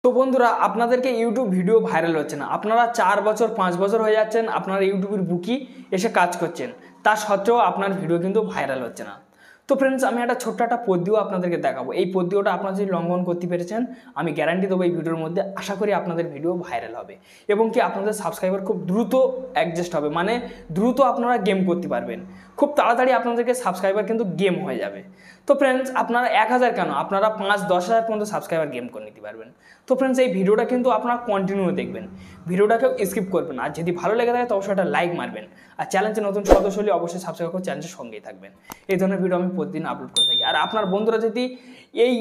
তো বন্ধুরা, আপনাদেরকে ইউটিউব ভিডিও ভাইরাল হচ্ছে না, আপনারা 4 বছর 5 বছর হয়ে যাচ্ছেন আপনারা ইউটিউবের বুকি এসে কাজ করছেন, তা সত্ত্বেও আপনার ভিডিও কিন্তু ভাইরাল হচ্ছে না। তো ফ্রেন্ডস, আমি একটা ছোট্ট একটা পদ্ধতিও আপনাদেরকে দেখাবো। এই পদ্ধতিটা আপনারা যদি লঙ্ঘন করতে পেরেছেন, আমি গ্যারান্টি দেবো এই ভিডিওর মধ্যে আশা করি আপনাদের ভিডিও ভাইরাল হবে এবং কি আপনাদের সাবস্ক্রাইবার খুব দ্রুত অ্যাডজাস্ট হবে, মানে দ্রুত আপনারা গেম করতে পারবেন, খুব তাড়াতাড়ি আপনাদেরকে সাবস্ক্রাইবার কিন্তু গেম হয়ে যাবে। তো ফ্রেন্ডস, আপনারা 1000 কেন, আপনারা 5-10 হাজার পর্যন্ত সাবস্ক্রাইবার গেম করে নিতে পারবেন। তো ফ্রেন্ডস, এই ভিডিওটা কিন্তু আপনারা কন্টিনিউ দেখবেন, ভিডিওটাকেও স্কিপ করবেন। আর যদি ভালো লেগে থাকে তো অবশ্যই একটা লাইক মারবেন, আর চ্যানেলটি নতুন সদস্য হলে অবশ্যই সাবস্ক্রাইব করে চ্যানেলের সঙ্গেই থাকবেন। এই ধরনের ভিডিও আমি প্রতিদিন আপলোড করে থাকি। আর আপনার বন্ধুরা যদি এই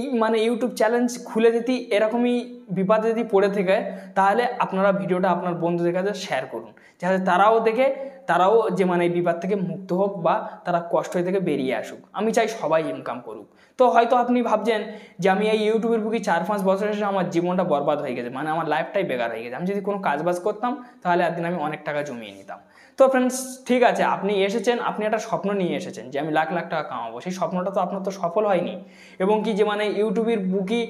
ইউটিউব চ্যালেঞ্জ খুলে যদি এরকমই বিপদে যদি পড়ে থাকে, তাহলে আপনারা ভিডিওটা আপনার বন্ধুদের কাছে শেয়ার করুন, যাতে তারাও যে এই বিপদ থেকে মুক্ত হোক বা তারা কষ্ট থেকে বেরিয়ে আসুক। আমি চাই সবাই ইনকাম করুক। তো হয়তো আপনি ভাবছেন যে আমি এই ইউটিউবের বুকি 4-5 বছর এসে আমার জীবনটা বরবাদ হয়ে গেছে, আমার লাইফটাই বেকার হয়ে গেছে। আমি যদি কোনো কাজবাজ করতাম তাহলে একদিন আমি অনেক টাকা জমিয়ে নিতাম। তো ফ্রেন্ডস, ঠিক আছে, আপনি এসেছেন, আপনি একটা স্বপ্ন নিয়ে এসেছেন যে আমি লাখ লাখ টাকা কামাবো। সেই স্বপ্নটা তো আপনার তো সফল হয়নি, এবং কি যে ইউটিউবের বুকি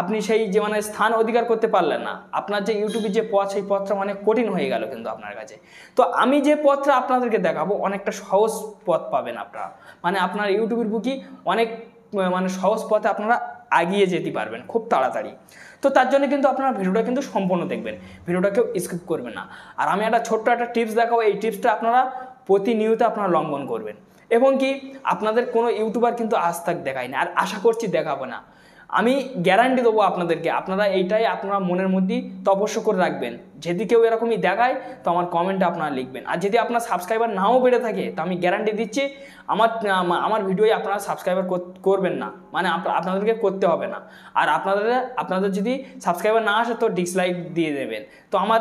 আপনি সেই যে স্থান অধিকার করতে পারলেন না। আপনার যে ইউটিউবের যে পথ, সেই পথটা কঠিন হয়ে গেল কিন্তু আপনার কাছে। তো আমি যে পথটা আপনাদেরকে দেখাবো অনেকটা সহজ পথ পাবেন আপনারা, আপনার ইউটিউবের বুকি অনেক সহজ পথে আপনারা এগিয়ে যেতে পারবেন খুব তাড়াতাড়ি। তো তার জন্য কিন্তু আপনারা ভিডিওটা কিন্তু সম্পূর্ণ দেখবেন, ভিডিওটাকেও স্কিপ করবেন না। আর আমি একটা ছোট্ট একটা টিপস দেখাবো, এই টিপসটা আপনারা প্রতিনিয়ত আপনারা লঙ্ঘন করবেন, এবং কি আপনাদের কোনো ইউটিউবার কিন্তু আজ তাক দেখায় না, আর আশা করছি দেখাবো না। আমি গ্যারান্টি দেবো আপনাদেরকে, আপনারা এইটাই আপনারা মনের মধ্যেই তপস্য করে রাখবেন। যদি কেউ এরকমই দেখায় তো আমার কমেন্টে আপনারা লিখবেন। আর যদি আপনার সাবস্ক্রাইবার নাও বেড়ে থাকে, তো আমি গ্যারান্টি দিচ্ছি আমার ভিডিওয় আপনারা সাবস্ক্রাইবার করবেন না, আপনাদেরকে করতে হবে না। আর আপনাদের যদি সাবস্ক্রাইবার না আসে তো ডিসলাইক দিয়ে দেবেন। তো আমার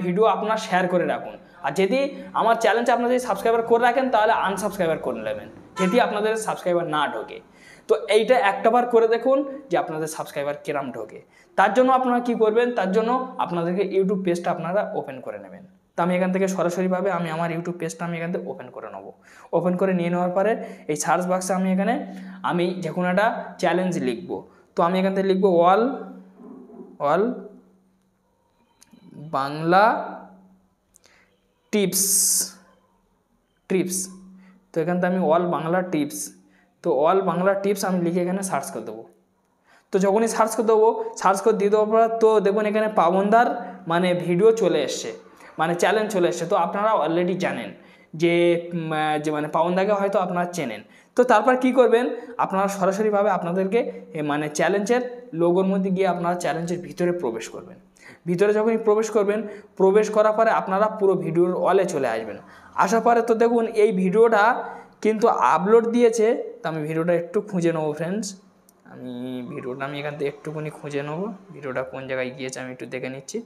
ভিডিও আপনারা শেয়ার করে রাখুন। আর যদি আমার চ্যালেঞ্জে আপনারা যদি সাবস্ক্রাইবার করে রাখেন তাহলে আনসাবস্ক্রাইবার করে নেবেন, যদি আপনাদের সাবস্ক্রাইবার না ঢোকে। তো এইটা একটাবার করে দেখুন যে আপনাদের সাবস্ক্রাইবার কিরাম ঢোকে। তার জন্য আপনারা কি করবেন, তার জন্য আপনাদেরকে ইউটিউব পেজটা আপনারা ওপেন করে নেবেন। তো আমি এখান থেকে সরাসরিভাবে আমার ইউটিউব পেজটা আমি এখান থেকে ওপেন করে নেবো। ওপেন করে নিয়ে নেওয়ার পরে এই সার্চ বক্সে আমি যে কোনো একটা চ্যালেঞ্জ লিখবো। তো আমি এখান থেকে লিখবো অল বাংলা টিপস। তো এখান থেকে আমি অল বাংলা টিপস, তো অল বাংলা টিপস আমি লিখে এখানে সার্চ করে দেবো। তো যখনই সার্চ করে দেবো, সার্চ করে দিয়ে দেওয়ার পর তো দেখুন এখানে পাবনদার ভিডিও চলে এসছে, চ্যালেঞ্জ চলে এসছে। তো আপনারা অলরেডি জানেন যে পাবনদাকে হয়তো আপনারা চেনেন। তো তারপর কি করবেন, আপনারা সরাসরিভাবে আপনাদেরকে চ্যালেঞ্জের লোগোর মধ্যে গিয়ে আপনারা চ্যালেঞ্জের ভিতরে প্রবেশ করবেন। ভিতরে যখনই প্রবেশ করার পরে আপনারা পুরো ভিডিওর অলে চলে আসবেন। আসার পরে তো দেখুন এই ভিডিওটা কিন্তু আপলোড দিয়েছে। তো আমি ভিডিওটা একটু খুঁজে নেবো ফ্রেন্ডস, আমি এখান থেকে একটুখানি খুঁজে নেবো ভিডিওটা কোন জায়গায় গিয়েছে, আমি একটু দেখে নিচ্ছি।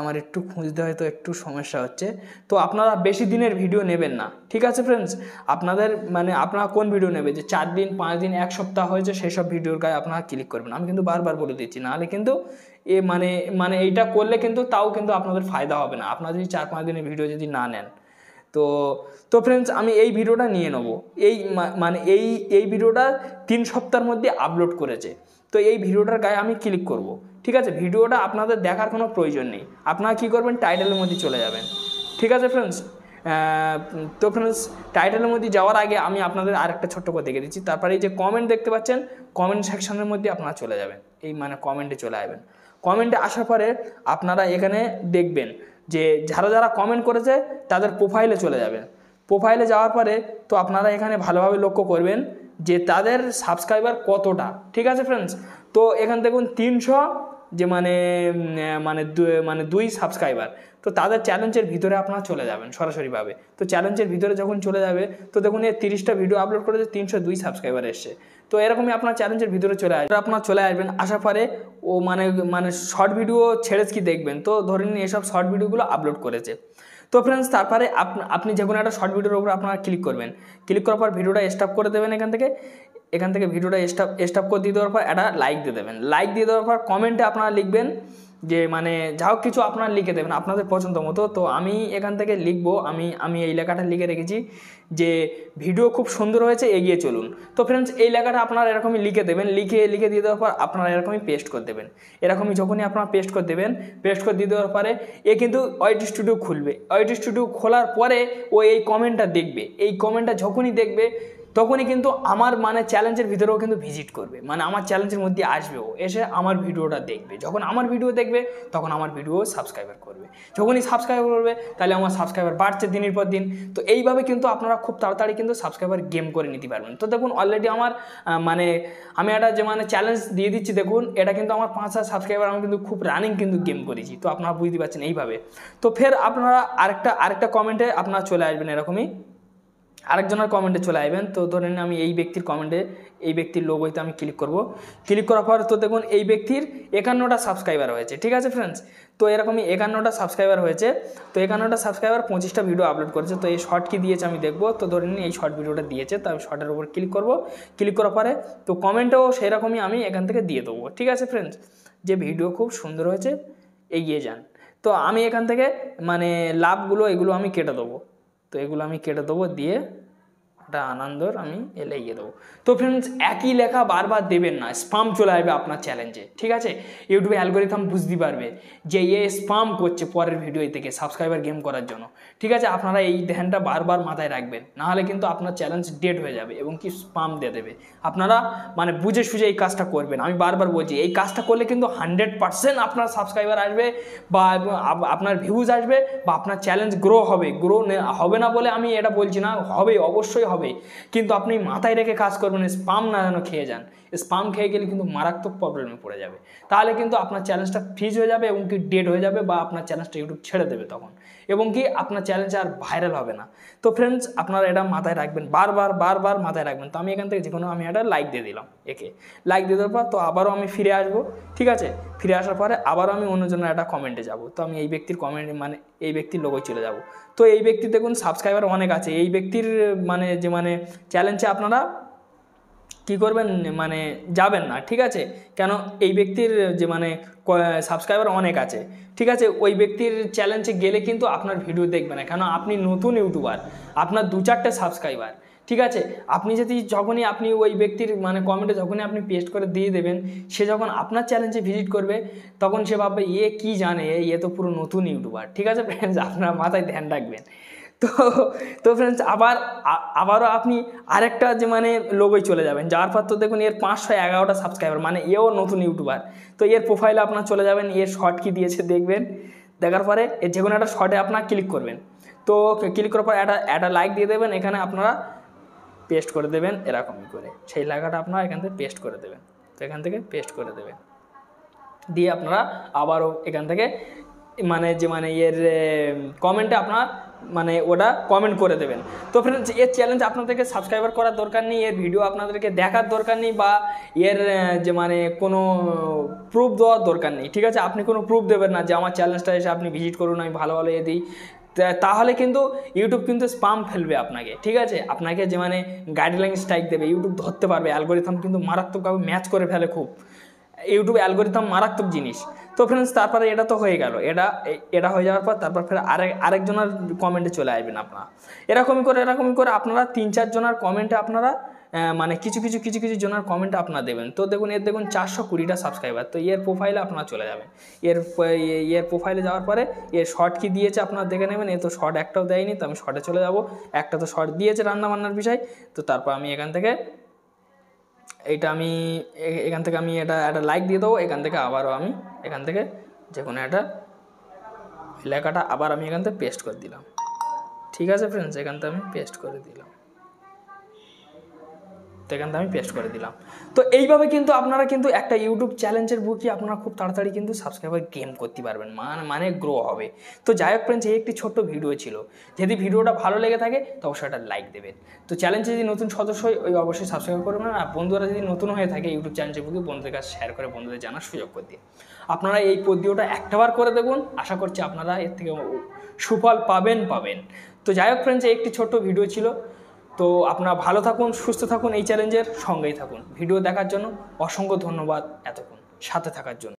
আমার একটু খুঁজতে হয়তো একটু সমস্যা হচ্ছে। তো আপনারা বেশি দিনের ভিডিও নেবেন না, ঠিক আছে ফ্রেন্ডস। আপনাদের আপনারা কোন ভিডিও নেবে, যে 4 দিন 5 দিন 1 সপ্তাহ হয়েছে সেই সব ভিডিওর গায়ে আপনারা ক্লিক করবেন। আমি কিন্তু বারবার বলে দিচ্ছি, নাহলে কিন্তু এইটা করলে কিন্তু তাও কিন্তু আপনাদের ফায়দা হবে না, আপনারা যদি 4-5 দিনের ভিডিও যদি না নেন। তো ফ্রেন্ডস, আমি এই ভিডিওটা নিয়ে নেব। এই ভিডিওটা 3 সপ্তাহের মধ্যে আপলোড করেছে। তো এই ভিডিওটার গায়ে আমি ক্লিক করব, ঠিক আছে। ভিডিওটা আপনাদের দেখার কোনো প্রয়োজন নেই, আপনারা কী করবেন, টাইটেলের মধ্যে চলে যাবেন, ঠিক আছে ফ্রেন্ডস। তো ফ্রেন্ডস, টাইটেলের মধ্যে যাওয়ার আগে আমি আপনাদের আরেকটা ছোট্ট করে দেখে দিচ্ছি। তারপরে এই যে কমেন্ট দেখতে পাচ্ছেন, কমেন্ট সেকশনের মধ্যে আপনারা চলে যাবেন, এই কমেন্টে চলে আসবেন। কমেন্টে আসার পরে আপনারা এখানে দেখবেন যে যারা কমেন্ট করেছে তাদের প্রোফাইলে চলে যাবেন। প্রোফাইলে যাওয়ার পরে তো আপনারা এখানে ভালোভাবে লক্ষ্য করবেন যে তাদের সাবস্ক্রাইবার কতটা, ঠিক আছে ফ্রেন্ডস। তো এখান দেখুন 300 যে 2 সাবস্ক্রাইবার। তো তাদের চ্যালেঞ্জের ভিতরে আপনারা চলে যাবেন সরাসরিভাবে। তো চ্যালেঞ্জের ভিতরে যখন চলে যাবে তো দেখুন 30টা ভিডিও আপলোড করেছে, 302 সাবস্ক্রাইবার এসছে। তো এরকমই আপনার চ্যালেঞ্জের ভিতরে চলে আসবেন। আসার পরে ও শর্ট ভিডিও ছেড়ে কি দেখবেন, তো ধরে নিন এসব শর্ট ভিডিওগুলো আপলোড করেছে। তো ফ্রেন্ডস, তারপরে আপনি যে কোনো একটা শর্ট ভিডিওর উপর আপনারা ক্লিক করবেন। ক্লিক করার পর ভিডিওটা স্টপ করে দেবেন। এখান থেকে ভিডিওটা স্টপ করে দিয়ে দেওয়ার পর একটা লাইক দিয়ে দেবেন। লাইক দিয়ে দেওয়ার পর কমেন্টে আপনারা লিখবেন যে মানে যা হোক কিছু আপনারা লিখে দেবেন আপনাদের পছন্দ মতো। তো আমি এখান থেকে লিখবো, আমি এই লেখাটা লিখে রেখেছি যে ভিডিও খুব সুন্দর হয়েছে, এগিয়ে চলুন। তো ফ্রেন্ডস এই লেখাটা আপনারা এরকমই লিখে দেবেন, লিখে দিয়ে দেওয়ার পর আপনারা এরকমই পেস্ট করে দেবেন। এরকমই যখনই আপনারা পেস্ট করে দেবেন, পেস্ট করে দিয়ে দেওয়ার পরে কিন্তু ওয়াইটি স্টুডিও খুলবে। ওয়াইটি স্টুডিও খোলার পরে ও এই কমেন্টটা দেখবে। এই কমেন্টটা যখনই দেখবে তখনই কিন্তু আমার মানে চ্যালেঞ্জের ভিতরেও কিন্তু ভিজিট করবে, মানে আমার চ্যালেঞ্জের মধ্যে আসবেও, এসে আমার ভিডিওটা দেখবে। যখন আমার ভিডিও দেখবে তখন আমার ভিডিও সাবস্ক্রাইবার করবে। যখনই সাবস্ক্রাইবার করবে তাহলে আমার সাবস্ক্রাইবার বাড়ছে দিনের পর দিন। তো এইভাবে কিন্তু আপনারা খুব তাড়াতাড়ি কিন্তু সাবস্ক্রাইবার গেম করে নিতে পারবেন। তো দেখুন অলরেডি আমার মানে আমি একটা যে মানে চ্যালেঞ্জ দিয়ে দিচ্ছি, দেখুন এটা কিন্তু আমার 5,000 সাবস্ক্রাইবার আমি কিন্তু খুব রানিং কিন্তু গেম করেছি। তো আপনারা বুঝতে পারছেন এইভাবে। তো ফের আপনারা আরেকটা কমেন্টে আপনারা চলে আসবেন, এরকমই আরেকজনের কমেন্টে চলে আসবেন। তো ধরে নিন আমি এই ব্যক্তির কমেন্টে, এই ব্যক্তির লোগোতে আমি ক্লিক করব। ক্লিক করার পর তো দেখুন এই ব্যক্তির 51টা সাবস্ক্রাইবার হয়েছে, ঠিক আছে ফ্রেন্ডস। তো এরকমই 51টা সাবস্ক্রাইবার হয়েছে। তো 51টা সাবস্ক্রাইবার 25টা ভিডিও আপলোড করেছে। তো এই শর্ট কি দিয়েছে আমি দেখবো। তো ধরে নিন এই শর্ট ভিডিওটা দিয়েছে, তো আমি শর্টের উপর ক্লিক করব। ক্লিক করার পরে তো কমেন্টও সেরকমই আমি এখান থেকে দিয়ে দেবো, ঠিক আছে ফ্রেন্ডস, যে ভিডিও খুব সুন্দর হয়েছে, এগিয়ে যান। তো আমি এখান থেকে মানে লাভগুলো এগুলো আমি কেটে দেবো। তো এগুলো আমি কেটে দেবো, দিয়ে একটা আনন্দর আমি লাগিয়ে দেবো। তো ফ্রেন্ডস একই লেখা বারবার দেবেন না, স্পাম চলে আসবে আপনার চ্যালেঞ্জে, ঠিক আছে। ইউটিউবে অ্যালগোরিথম বুঝতে পারবে যে এ স্পাম করছে পরের ভিডিও থেকে সাবস্ক্রাইবার গেম করার জন্য, ঠিক আছে। আপনারা এই ধ্যানটা বারবার মাথায় রাখবেন, নাহলে কিন্তু আপনার চ্যালেঞ্জ ডেড হয়ে যাবে এবং কি স্পাম দিয়ে দেবে। আপনারা মানে বুঝে সুঝে এই কাজটা করবেন। আমি বারবার বলছি এই কাজটা করলে কিন্তু 100% আপনার সাবস্ক্রাইবার আসবে বা আপনার ভিউজ আসবে বা আপনার চ্যালেঞ্জ গ্রো হবে না বলে আমি এটা বলছি না, হবে, অবশ্যই হবে। কিন্তু আপনি মাথায় রেখে কাজ করবেন, স্পাম না যেন খেয়ে যান। স্পাম খেয়ে গেলে কিন্তু মারাত্মক প্রবলেমে পড়ে যাবে। তাহলে কিন্তু আপনার চ্যালেঞ্জটা ফ্রিজ হয়ে যাবে এবং কি ডেড হয়ে যাবে, বা আপনার চ্যালেঞ্জটা ইউটিউব ছেড়ে দেবে তখন, এবং কি আপনার চ্যালেঞ্জ আর ভাইরাল হবে না। তো ফ্রেন্ডস আপনারা এটা মাথায় রাখবেন, বারবার মাথায় রাখবেন। তো আমি এখান থেকে যে কোনো আমি একটা লাইক দিয়ে দিলাম, একে লাইক দিয়ে দেওয়ার পর তো আবারও আমি ফিরে আসবো, ঠিক আছে। ফিরে আসার পরে আবারও আমি অন্যজনের একটা কমেন্টে যাব। তো আমি এই ব্যক্তির কমেন্ট মানে এই ব্যক্তির লোগোয় চলে যাব। তো এই ব্যক্তি দেখুন সাবস্ক্রাইবার অনেক আছে। এই ব্যক্তির মানে যে মানে চ্যালেঞ্জে আপনারা কী করবেন, মানে যাবেন না, ঠিক আছে। কেন এই ব্যক্তির যে মানে সাবস্ক্রাইবার অনেক আছে, ঠিক আছে। ওই ব্যক্তির চ্যালেঞ্জে গেলে কিন্তু আপনার ভিডিও দেখবে না, কেন আপনি নতুন ইউটিউবার, আপনার 2-4টে সাবস্ক্রাইবার, ঠিক আছে। আপনি যদি যখনই আপনি ওই ব্যক্তির মানে কমেন্টে যখনই আপনি পেস্ট করে দিয়ে দেবেন, সে যখন আপনার চ্যালেঞ্জে ভিজিট করবে তখন সে ভাববে এ কি জানে, এ তো পুরো নতুন ইউটিউবার, ঠিক আছে ফ্রেন্ডস, আপনার মাথায় ধ্যান রাখবেন। তো ফ্রেন্ডস আবারও আপনি আরেকটা যে মানে লোগোয় চলে যাবেন, যাওয়ার পর তো দেখুন এর 511টা সাবস্ক্রাইবার, মানে এও নতুন ইউটিউবার। তো এর প্রোফাইলে আপনার চলে যাবেন, এর শর্ট কি দিয়েছে দেখবেন। দেখার পরে এর যে কোনো একটা শর্টে আপনার ক্লিক করবেন। তো ক্লিক করার পর একটা লাইক দিয়ে দেবেন, এখানে আপনারা পেস্ট করে দেবেন এরকমই করে, সেই লেখাটা আপনারা এখান থেকে পেস্ট করে দেবেন। তো এখান থেকে পেস্ট করে দেবেন, দিয়ে আপনারা আবারও এখান থেকে মানে যে মানে এর কমেন্টে আপনার মানে ওটা কমেন্ট করে দেবেন। তো ফ্রেন্ডস এর চ্যালেঞ্জ আপনাদেরকে সাবস্ক্রাইবার করার দরকার নেই, এর ভিডিও আপনাদেরকে দেখার দরকার নেই, বা এর যে মানে কোনো প্রুফ দেওয়ার দরকার নেই, ঠিক আছে। আপনি কোনো প্রুফ দেবেন না যে আমার চ্যালেঞ্জটা এসে আপনি ভিজিট করুন, আমি ভালো এ দিই, তাহলে কিন্তু ইউটিউব কিন্তু স্পাম ফেলবে আপনাকে, ঠিক আছে। আপনাকে যে মানে গাইডলাইন স্ট্রাইক দেবে, ইউটিউব ধরতে পারবে। অ্যালগোরিথম কিন্তু মারাত্মকভাবে ম্যাচ করে ফেলে খুব, ইউটিউব অ্যালগোরিথম মারাত্মক জিনিস। তো ফ্রেন্ডস তারপরে এটা তো হয়ে গেল, এটা হয়ে যাওয়ার পর তারপর ফের আরেকজনের কমেন্টে চলে আসবেন আপনারা। এরকমই করে আপনারা 3-4 জনের কমেন্টে আপনারা মানে কিছু জনের কমেন্ট আপনারা দেবেন। তো দেখুন এর দেখুন 420টা সাবস্ক্রাইবার। তো এর প্রোফাইলে আপনারা চলে যাবেন। এর প্রোফাইলে যাওয়ার পরে এর শর্ট কি দিয়েছে আপনারা দেখে নেবেন। এ তো শর্ট একটাও দেয়নি, তো আমি শর্টে চলে যাব। একটা তো শর্ট দিয়েছে রান্নাবান্নার বিষয়। তো তারপর আমি এখান থেকে আমি একটা লাইক দিয়ে দেবো। এখান থেকে আবারও আমি এখান থেকে যে কোনো একটা লেখাটা আবার আমি এখান থেকে পেস্ট করে দিলাম, ঠিক আছে ফ্রেন্ডস। এখান থেকে আমি পেস্ট করে দিলাম, তো এইভাবে কিন্তু আপনারা কিন্তু একটা ইউটিউব চ্যালেঞ্জের বুকে আপনারা খুব তাড়াতাড়ি কিন্তু সাবস্ক্রাইবার গেম করতে পারবেন, মানে গ্রো হবে। তো যাই হোক ফ্রেন্ডস, এই একটি ছোট্ট ভিডিও ছিল। যদি ভিডিওটা ভালো লেগে থাকে তো অবশ্যই একটা লাইক দেবেন। তো চ্যালেঞ্জে যদি নতুন সদস্য হয় ওই অবশ্যই সাবস্ক্রাইব করবেন। আর বন্ধুরা যদি নতুন হয়ে থাকে ইউটিউব চ্যানেলের বুকে বন্ধুদের কাছে শেয়ার করে বন্ধুদের জানার সুযোগ করে দিন। আপনারা এই ভিডিওটা একটাবার করে দেখুন, আশা করছি আপনারা এর থেকে সুফল পাবেন। তো যাই হোক ফ্রেন্ডস, এই একটি ছোট্ট ভিডিও ছিল। তো আপনারা ভালো থাকুন, সুস্থ থাকুন, এই চ্যালেঞ্জের সঙ্গেই থাকুন। ভিডিও দেখার জন্য অসংখ্য ধন্যবাদ, এতক্ষণ সাথে থাকার জন্য।